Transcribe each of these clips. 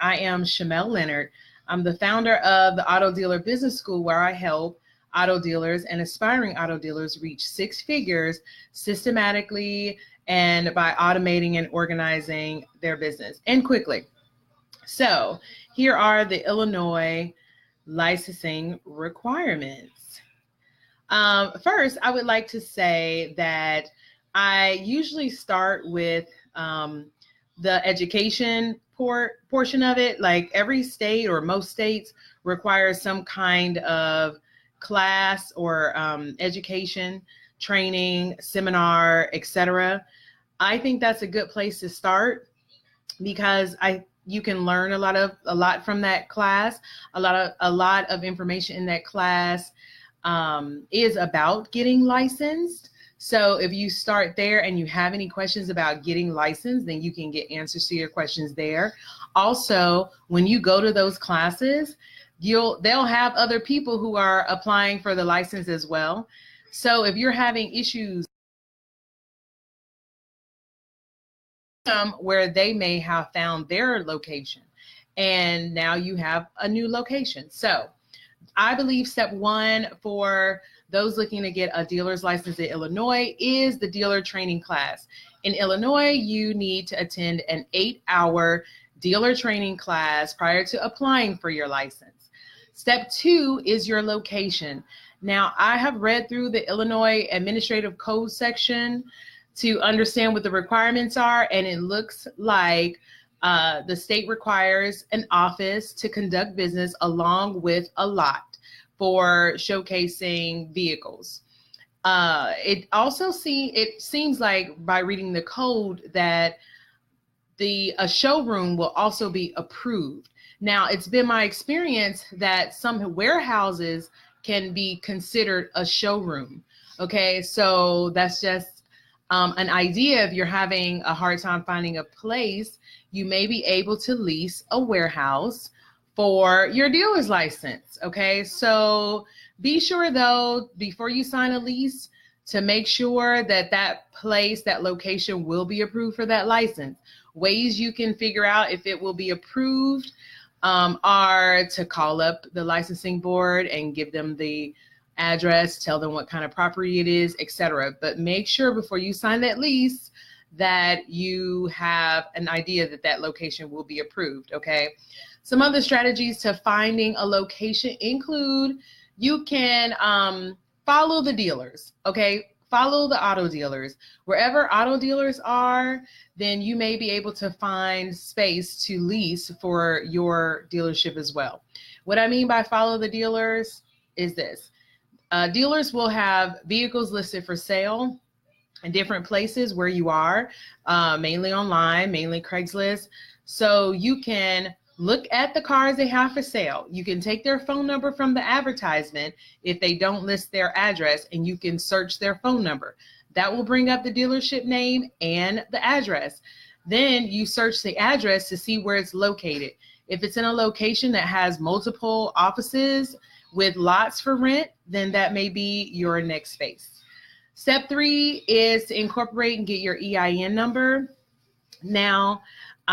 I am Shamel Leonard. I'm the founder of the Auto Dealer Business School, where I help auto dealers and aspiring auto dealers reach six figures systematically and by automating and organizing their business and quickly. So here are the Illinois licensing requirements. First, I would like to say that I usually start with the education portion of it. Like every state or most states requires some kind of class or education, training, seminar, etc. I think that's a good place to start because you can learn a lot from that class. A lot of information in that class is about getting licensed. So if you start there and you have any questions about getting licensed, then you can get answers to your questions there. Also, when you go to those classes, they'll have other people who are applying for the license as well. So if you're having issues where they may have found their location and now you have a new location. So I believe step one for those looking to get a dealer's license in Illinois is the dealer training class. In Illinois, you need to attend an 8-hour dealer training class prior to applying for your license. Step two is your location. Now, I have read through the Illinois Administrative Code section to understand what the requirements are, and it looks like the state requires an office to conduct business along with a lot for showcasing vehicles. It seems like by reading the code that a showroom will also be approved. Now, it's been my experience that some warehouses can be considered a showroom. Okay, so that's just an idea. If you're having a hard time finding a place, you may be able to lease a warehouse for your dealer's license. Okay, so be sure though, before you sign a lease, to make sure that that place, that location will be approved for that license. Ways you can figure out if it will be approved are to call up the licensing board and give them the address, tell them what kind of property it is, etc. But make sure before you sign that lease that you have an idea that that location will be approved. Okay. Some other strategies to finding a location include you can follow the dealers. Okay. Follow the auto dealers. Wherever auto dealers are, then you may be able to find space to lease for your dealership as well. What I mean by follow the dealers is this. Dealers will have vehicles listed for sale in different places where you are, mainly online, mainly Craigslist. So you can look at the cars they have for sale. You can take their phone number from the advertisement if they don't list their address, and you can search their phone number. That will bring up the dealership name and the address. Then you search the address to see where it's located. If it's in a location that has multiple offices with lots for rent, then that may be your next space. Step three is to incorporate and get your EIN number. Now,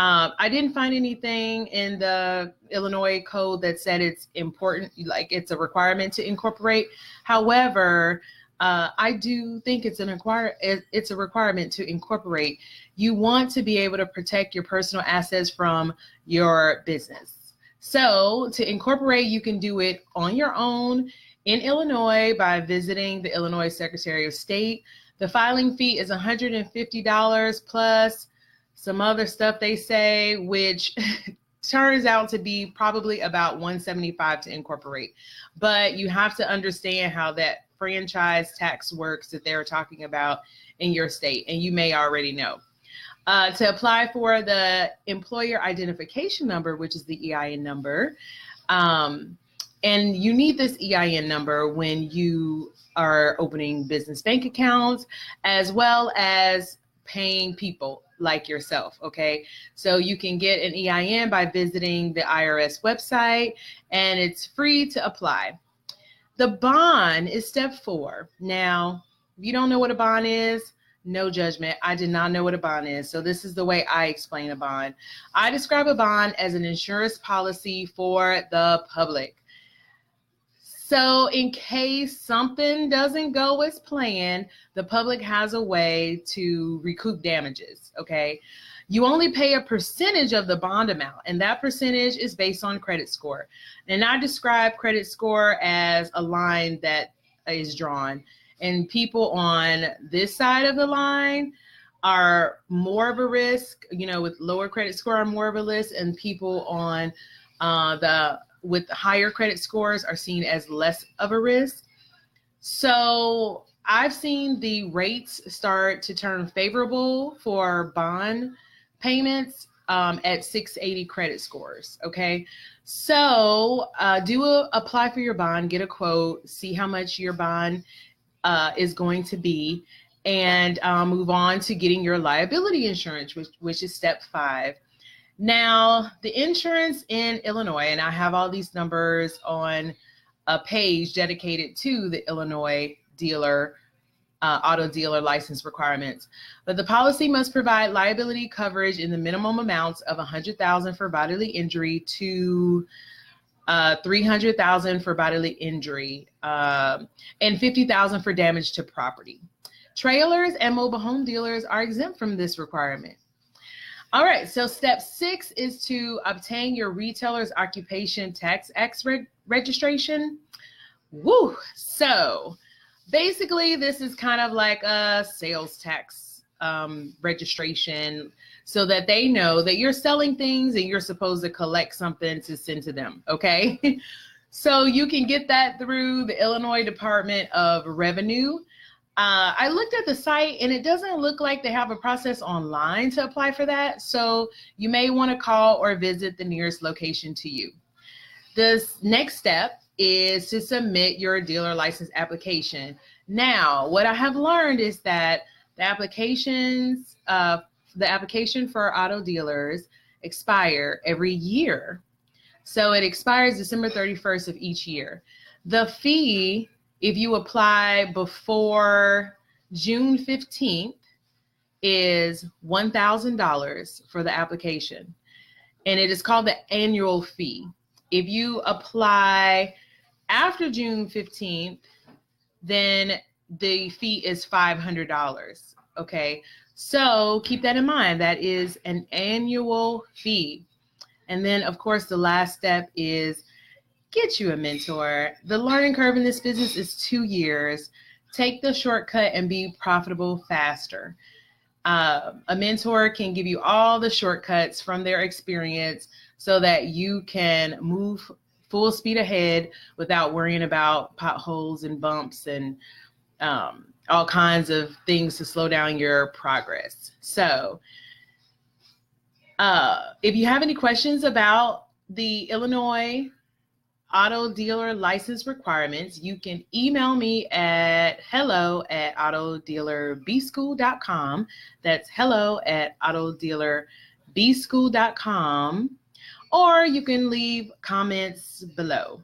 I didn't find anything in the Illinois code that said it's important, like it's a requirement to incorporate. However, I do think it's a requirement to incorporate. You want to be able to protect your personal assets from your business. So to incorporate, you can do it on your own in Illinois by visiting the Illinois Secretary of State. The filing fee is $150 plus some other stuff they say, which turns out to be probably about $175 to incorporate. But you have to understand how that franchise tax works that they're talking about in your state, and you may already know. To apply for the employer identification number, which is the EIN number, and you need this EIN number when you are opening business bank accounts, as well as paying people like yourself. Okay, so you can get an EIN by visiting the IRS website, and it's free to apply. The bond is step 4. Now, if you don't know what a bond is, no judgment. I did not know what a bond is. So this is the way I explain a bond. I describe a bond as an insurance policy for the public. So in case something doesn't go as planned, the public has a way to recoup damages, okay? You only pay a percentage of the bond amount, and that percentage is based on credit score. And I describe credit score as a line that is drawn, and people on this side of the line are more of a risk, with lower credit score are more of a risk, and people on with higher credit scores are seen as less of a risk. So I've seen the rates start to turn favorable for bond payments at 680 credit scores. Okay, so apply for your bond, get a quote, see how much your bond is going to be, and move on to getting your liability insurance, which is step 5. Now, the insurance in Illinois, and I have all these numbers on a page dedicated to the Illinois auto dealer license requirements, but the policy must provide liability coverage in the minimum amounts of $100,000 for bodily injury to $300,000 for bodily injury, and $50,000 for damage to property. Trailers and mobile home dealers are exempt from this requirement. All right, so step 6 is to obtain your retailer's occupation tax X registration. Woo! So basically, this is kind of like a sales tax registration, so that they know that you're selling things and you're supposed to collect something to send to them, okay? So you can get that through the Illinois Department of Revenue. I looked at the site and it doesn't look like they have a process online to apply for that. So you may want to call or visit the nearest location to you. This next step is to submit your dealer license application. Now, what I have learned is that the application for auto dealers expire every year. So it expires December 31st of each year. The fee, if you apply before June 15th, is $1,000 for the application. And it is called the annual fee. If you apply after June 15th, then the fee is $500. Okay, so keep that in mind. That is an annual fee. And then, of course, the last step is get you a mentor. The learning curve in this business is 2 years. Take the shortcut and be profitable faster. A mentor can give you all the shortcuts from their experience so that you can move full speed ahead without worrying about potholes and bumps and all kinds of things to slow down your progress. So if you have any questions about the Illinois auto dealer license requirements, you can email me at hello@autodealerbschool.com. That's hello@autodealerbschool.com, or you can leave comments below.